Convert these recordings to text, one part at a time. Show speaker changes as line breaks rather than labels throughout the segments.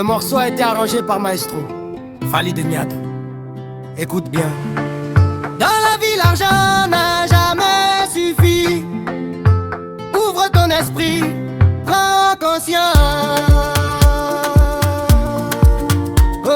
Le morceau a été arrangé par Maestro Fally de Niado. Écoute bien. Dans la vie, l'argent n'a jamais suffi. Ouvre ton esprit, prends conscience. Oh.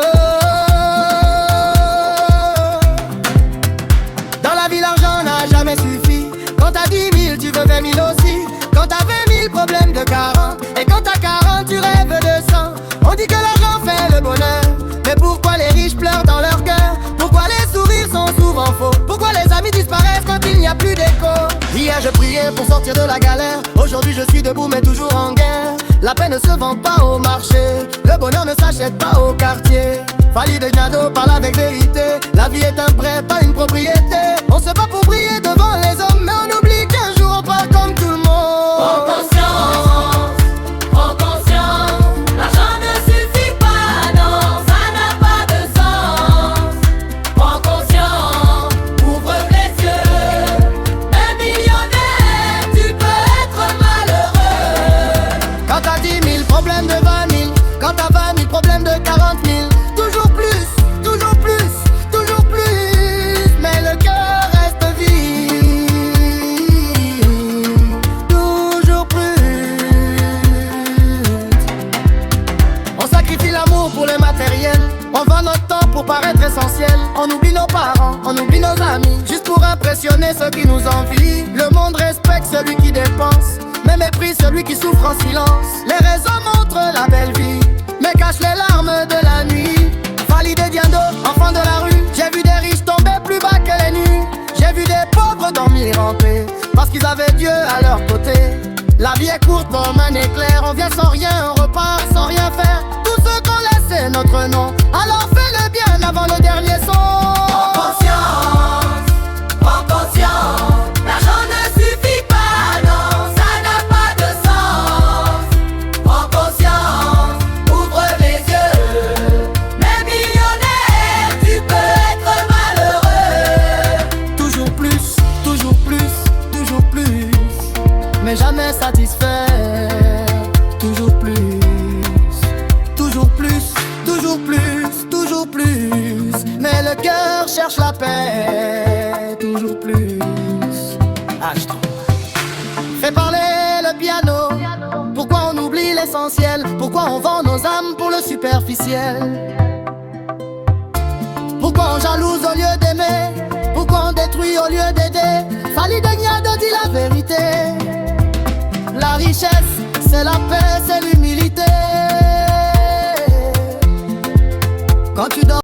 Dans la vie, l'argent n'a jamais suffi. Quand t'as 10 000, tu veux 20 000 aussi. Quand t'as 20 000, problème de 40. Et quand t'as 40, tu rêves de 100. On dit que l'argent fait le bonheur, mais pourquoi les riches pleurent dans leur cœur? Pourquoi les sourires sont souvent faux? Pourquoi les amis disparaissent quand il n'y a plus d'écho? Hier je priais pour sortir de la galère. Aujourd'hui je suis debout mais toujours en guerre. La paix ne se vend pas au marché, le bonheur ne s'achète pas au quartier. Fally de Niado parle avec vérité. La vie est un prêt, pas une propriété. On se bat pour briller devant les hommes, mais on oublie qu'un jour on part comme tout le monde.
Prends conscience, prends conscience. L'argent ne suffit pas, non, ça n'a pas de sens. Prends conscience, ouvre les yeux. Un millionnaire, tu peux être malheureux.
Quand t'as 10 000, problème de 20 000. Quand t'as 20 000, problème de 40 000. Toujours plus, toujours plus, toujours plus. Mais le cœur reste vide. Toujours plus. On sacrifie l'amour pour le matériel. On vend notre temps pour paraître essentiel. On oublie nos parents, on oublie nos amis, juste pour impressionner ceux qui nous envient. Le monde respecte celui qui dépense, mais méprise celui qui souffre en silence. Les réseaux montrent la belle vie, mais cachent les larmes de la nuit. Fally de Niado, enfant de la rue. J'ai vu des riches tomber plus bas que les nus. J'ai vu des pauvres dormir en paix, parce qu'ils avaient Dieu à leur côté. La vie est courte comme un éclair. On vient sans rien, on repart sans rien faire. Tout ce qu'on laisse c'est notre nom. Alors fais-le bien avant le dernier son.
Prends conscience, prends conscience. L'argent ne suffit pas, non, ça n'a pas de sens. Prends conscience, ouvre les yeux. Mais millionnaire, tu peux être malheureux.
Toujours plus, toujours plus, toujours plus. Mais jamais satisfait. Toujours plus, toujours plus, toujours plus, toujours plus. Mais le cœur cherche la paix. Toujours plus. H3. Fais parler le piano. Pourquoi on oublie l'essentiel? Pourquoi on vend nos âmes pour le superficiel? Pourquoi on jalouse au lieu d'aimer? Pourquoi on détruit au lieu d'aider? Fally de Niado dit la vérité. La richesse, c'est la paix, c'est l'humilité. Quand tu dors